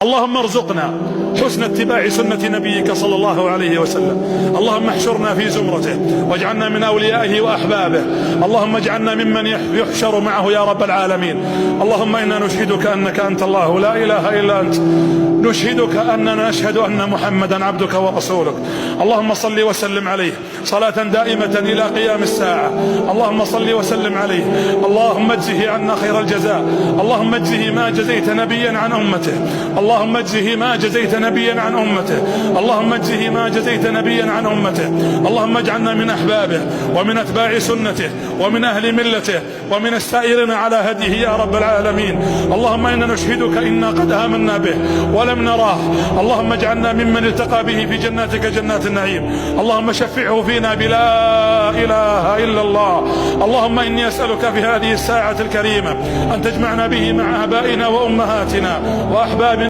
اللهم ارزقنا حسن اتباع سنة نبيك صلى الله عليه وسلم. اللهم احشرنا في زمرته واجعلنا من أوليائه وأحبابه. اللهم اجعلنا ممن يحشر معه يا رب العالمين. اللهم إنا نشهدك أنك أنت الله لا إله إلا أنت. نشهدك أننا نشهد أن محمدا عبدك ورسولك. اللهم صل وسلم عليه صلاة دائمة إلى قيام الساعة. اللهم صل وسلم عليه. اللهم اجزه عنا خير الجزاء. اللهم اجزه ما جزيت نبيا عن أمته. اللهم اجزه ما جزيت نبيا عن أمته. اللهم اجزه ما جزيت نبيا عن أمته. اللهم اجعلنا من أحبابه ومن أتباع سنته ومن أهل ملته ومن السائرين على هديه يا رب العالمين. اللهم إنا نشهدك إنا قد آمنا به ولم نراه. اللهم اجعلنا ممن التقى به في جناتك جنات النعيم. اللهم شفعه فينا بلا إله إلا الله. اللهم إني أسألك في هذه الساعة الكريمة أن تجمعنا به مع آبائنا وأمهاتنا وأحبابنا